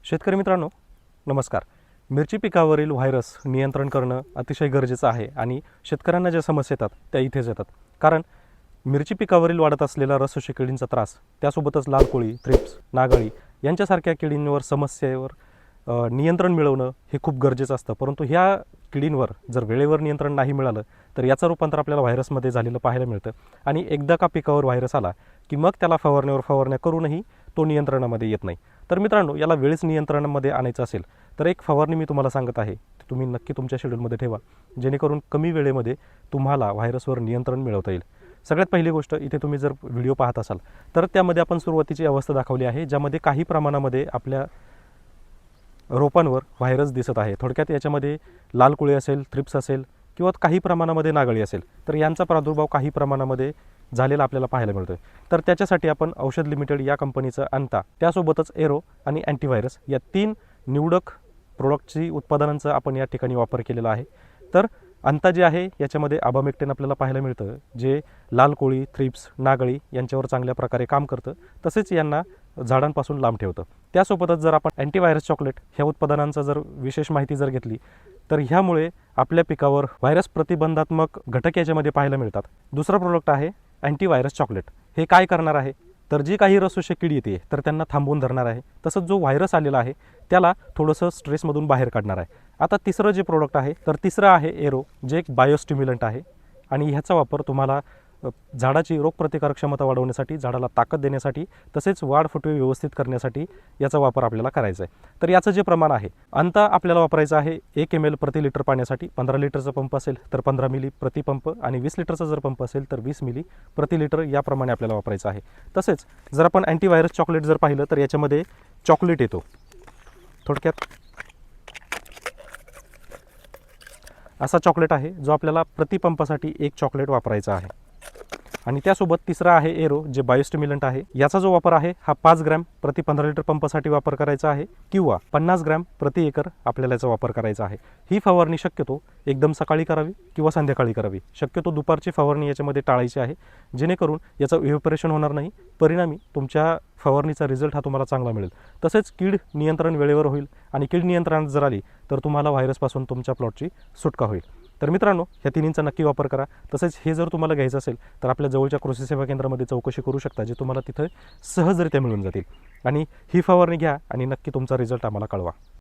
शेतकरी मित्रांनो, नमस्कार. मिरची पिकावरील व्हायरस नियंत्रण करणं अतिशय गरजेचं आहे आणि शेतकऱ्यांना ज्या समस्या येतात त्या इथेच येतात. कारण मिरची पिकावरील वाढत असलेला रसशोषी किडींचा त्रास, त्यासोबतच लाल कोळी, थ्रिप्स, नागाळी यांच्यासारख्या किडींवर समस्येवर नियंत्रण मिळवणं हे खूप गरजेचं असतं. परंतु ह्या किडींवर जर वेळेवर नियंत्रण नाही मिळालं तर याचं रूपांतर आपल्याला व्हायरसमध्ये झालेलं पाहायला मिळतं. आणि एकदा का पिकावर व्हायरस आला की मग त्याला फवारण्या करूनही तो नियंत्रणामध्ये येत नाही. तर मित्रांनो, याला वेळेस नियंत्रणामध्ये आणायचं असेल तर एक फवारणी मी तुम्हाला सांगत आहे, ती तुम्ही नक्की तुमच्या शेड्यूलमध्ये ठेवा, जेणेकरून कमी वेळेमध्ये तुम्हाला व्हायरसवर नियंत्रण मिळवता येईल. सगळ्यात पहिली गोष्ट, इथे तुम्ही जर व्हिडिओ पाहत असाल तर त्यामध्ये आपण सुरुवातीची अवस्था दाखवली आहे, ज्यामध्ये काही प्रमाणामध्ये आपल्या रोपांवर व्हायरस दिसत आहे. थोडक्यात याच्यामध्ये लाल कोळी असेल, थ्रिप्स असेल किंवा काही प्रमाणामध्ये नागाळी असेल, तर यांचा प्रादुर्भाव काही प्रमाणामध्ये झालेला आपल्याला पाहायला मिळतोय. तर त्याच्यासाठी आपण औषध लिमिटेड या कंपनीचं अंता, त्यासोबतच एरो आणि अँटीव्हायरस या 3 निवडक प्रोडक्टची उत्पादनांचा आपण या ठिकाणी वापर केलेला आहे. तर अंता जे आहे याच्यामध्ये आबामेक्टेन आपल्याला पाहायला मिळतं, जे लाल कोळी, थ्रिप्स, नागाळी यांच्यावर चांगल्या प्रकारे काम करतं, तसेच यांना झाडांपासून लांब ठेवतं. त्यासोबतच जर आपण अँटीव्हायरस चॉकलेट ह्या उत्पादनांचा जर विशेष माहिती जर घेतली तर ह्यामुळे आपल्या पिकावर व्हायरस प्रतिबंधात्मक घटक याच्यामध्ये पाहायला मिळतात. दुसरा प्रोडक्ट आहे अँटीव्हायरस चॉकलेट. हे काय करणार आहे तर जी काही रसशोषक किडी येते तर त्यांना थांबवून धरणार आहे. तसंच जो व्हायरस आलेला आहे त्याला थोडंसं स्ट्रेसमधून बाहेर काढणार आहे. आता तिसरं जे प्रोडक्ट आहे तर तिसरं आहे एरो, जे एक बायोस्टिम्युलंट आहे आणि ह्याचा वापर तुम्हाला झाडाची रोगप्रतिकारक क्षमता वाढवण्यासाठी, झाडाला ताकद देण्यासाठी, तसेच वाढ फुटवे व्यवस्थित करण्यासाठी याचा वापर आपल्याला करायचा आहे. तर याचं जे प्रमाण आहे, अंता आपल्याला वापरायचं आहे 1 ml प्रति लिटर पाण्यासाठी. 15 लिटरचा पंप असेल तर 15 मिली प्रति पंप आणि 20 लिटरचा जर पंप असेल तर 20 मिली प्रति लिटर याप्रमाणे आपल्याला वापरायचं आहे. तसेच जर आपण अँटीव्हायरस चॉकलेट जर पाहिलं तर याच्यामध्ये चॉकलेट येतो. थोडक्यात असा चॉकलेट आहे जो आपल्याला प्रति पंपासाठी 1 चॉकलेट वापरायचा आहे. आणि त्यासोबत तिसरा आहे एरो, जे बायोस्टिम्युलंट आहे. याचा जो वापर आहे हा 5 ग्रॅम प्रति 15 लिटर पंपासाठी वापर करायचा आहे किंवा 50 ग्रॅम प्रति एकर आपल्याला याचा वापर करायचा आहे. ही फवारणी शक्यतो एकदम सकाळी करावी किंवा संध्याकाळी करावी. शक्यतो दुपारची फवारणी याच्यामध्ये टाळायची आहे, जेणेकरून याचं इव्हॅपोरेशन होणार नाही. परिणामी तुमच्या फवारणीचा रिझल्ट हा तुम्हाला चांगला मिळेल. तसेच कीड नियंत्रण वेळेवर होईल आणि कीड नियंत्रणात जर आली तर तुम्हाला व्हायरसपासून तुमच्या प्लॉटची सुटका होईल. तर मित्रांनो, ह्या तिन्हींचा नक्की वापर करा. तसेच हे जर तुम्हाला घ्यायचं असेल तर आपल्या जवळच्या कृषी सेवा केंद्रामध्ये चौकशी करू शकता, जे तुम्हाला तिथं सहजरित्या मिळून जातील. आणि ही फवारणी घ्या आणि नक्की तुमचा रिझल्ट आम्हाला कळवा.